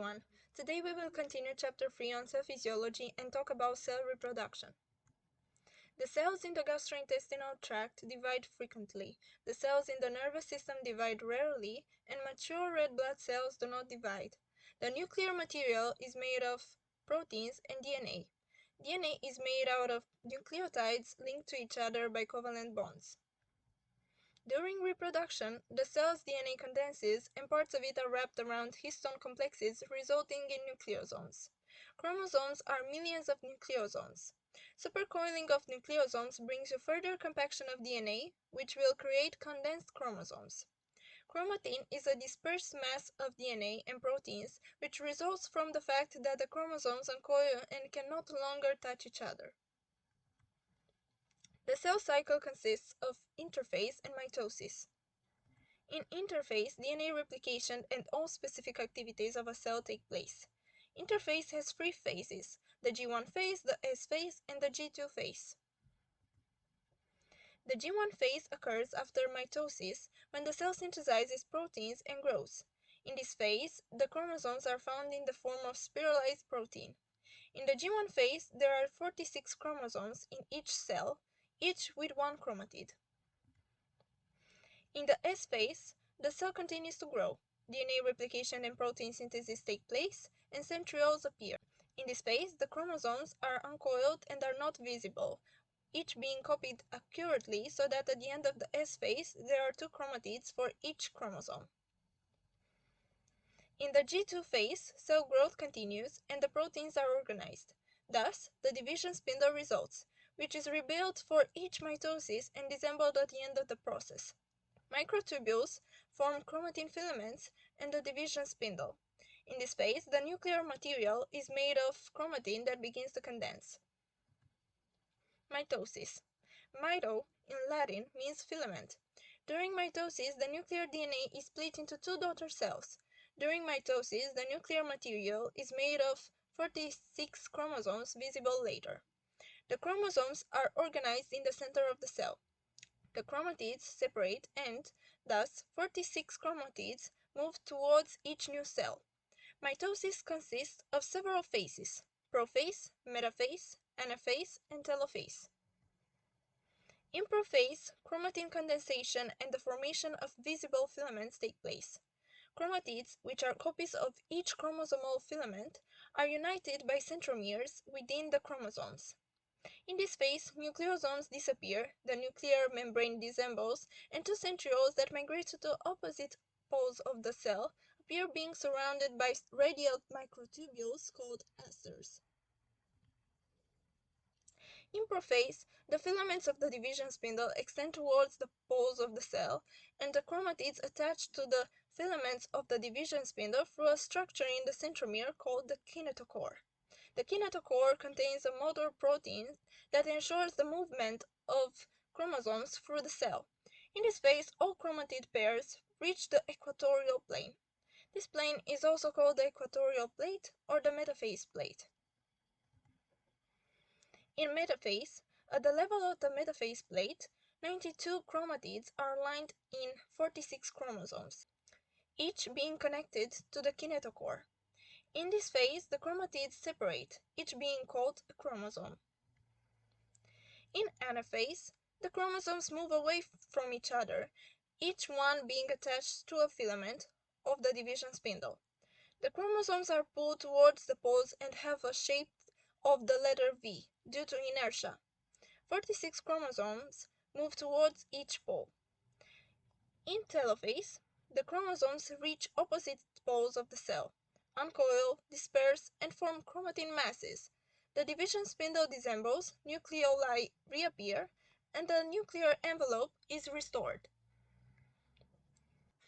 everyone! Today we will continue chapter 3 on cell physiology and talk about cell reproduction. The cells in the gastrointestinal tract divide frequently, the cells in the nervous system divide rarely, and mature red blood cells do not divide. The nuclear material is made of proteins and DNA. DNA is made out of nucleotides linked to each other by covalent bonds. During reproduction, the cell's DNA condenses and parts of it are wrapped around histone complexes, resulting in nucleosomes. Chromosomes are millions of nucleosomes. Supercoiling of nucleosomes brings you further compaction of DNA, which will create condensed chromosomes. Chromatin is a dispersed mass of DNA and proteins, which results from the fact that the chromosomes uncoil and can no longer touch each other. The cell cycle consists of interphase and mitosis. In interphase, DNA replication and all specific activities of a cell take place. Interphase has three phases: the G1 phase, the S phase, and the G2 phase. The G1 phase occurs after mitosis, when the cell synthesizes proteins and grows. In this phase, the chromosomes are found in the form of spiralized protein. In the G1 phase, there are 46 chromosomes in each cell, each with one chromatid. In the S phase, the cell continues to grow. DNA replication and protein synthesis take place, and centrioles appear. In this phase, the chromosomes are uncoiled and are not visible, each being copied accurately so that at the end of the S phase, there are two chromatids for each chromosome. In the G2 phase, cell growth continues and the proteins are organized. Thus, the division spindle results, which is rebuilt for each mitosis and disassembled at the end of the process. Microtubules form chromatin filaments and the division spindle. In this phase, the nuclear material is made of chromatin that begins to condense. Mitosis. Mito, in Latin, means filament. During mitosis, the nuclear DNA is split into two daughter cells. During mitosis, the nuclear material is made of 46 chromosomes visible later. The chromosomes are organized in the center of the cell. The chromatids separate and, thus, 46 chromatids move towards each new cell. Mitosis consists of several phases: prophase, metaphase, anaphase, and telophase. In prophase, chromatin condensation and the formation of visible filaments take place. Chromatids, which are copies of each chromosomal filament, are united by centromeres within the chromosomes. In this phase, nucleosomes disappear, the nuclear membrane disassembles, and two centrioles that migrate to the opposite poles of the cell appear, being surrounded by radial microtubules called asters. In prophase, the filaments of the division spindle extend towards the poles of the cell, and the chromatids attach to the filaments of the division spindle through a structure in the centromere called the kinetochore. The kinetochore contains a motor protein that ensures the movement of chromosomes through the cell. In this phase, all chromatid pairs reach the equatorial plane. This plane is also called the equatorial plate or the metaphase plate. In metaphase, at the level of the metaphase plate, 92 chromatids are aligned in 46 chromosomes, each being connected to the kinetochore. In this phase, the chromatids separate, each being called a chromosome. In anaphase, the chromosomes move away from each other, each one being attached to a filament of the division spindle. The chromosomes are pulled towards the poles and have a shape of the letter V due to inertia. 46 chromosomes move towards each pole. In telophase, the chromosomes reach opposite poles of the cell, uncoil, disperse, and form chromatin masses. The division spindle disassembles, nucleoli reappear, and the nuclear envelope is restored.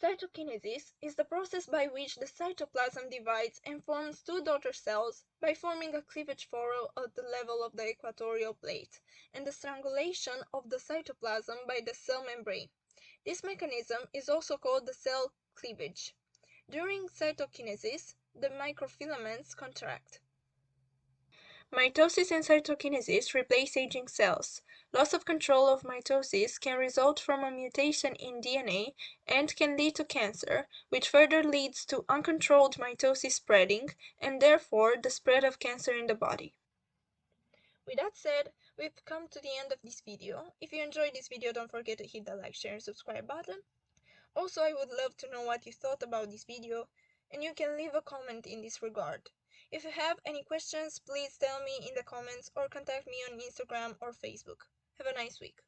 Cytokinesis is the process by which the cytoplasm divides and forms two daughter cells by forming a cleavage furrow at the level of the equatorial plate, and the strangulation of the cytoplasm by the cell membrane. This mechanism is also called the cell cleavage. During cytokinesis, the microfilaments contract. Mitosis and cytokinesis replace aging cells. Loss of control of mitosis can result from a mutation in DNA and can lead to cancer, which further leads to uncontrolled mitosis spreading and therefore the spread of cancer in the body. With that said, we've come to the end of this video. If you enjoyed this video, don't forget to hit the like, share, and subscribe button. Also, I would love to know what you thought about this video, and you can leave a comment in this regard. If you have any questions, please tell me in the comments or contact me on Instagram or Facebook. Have a nice week.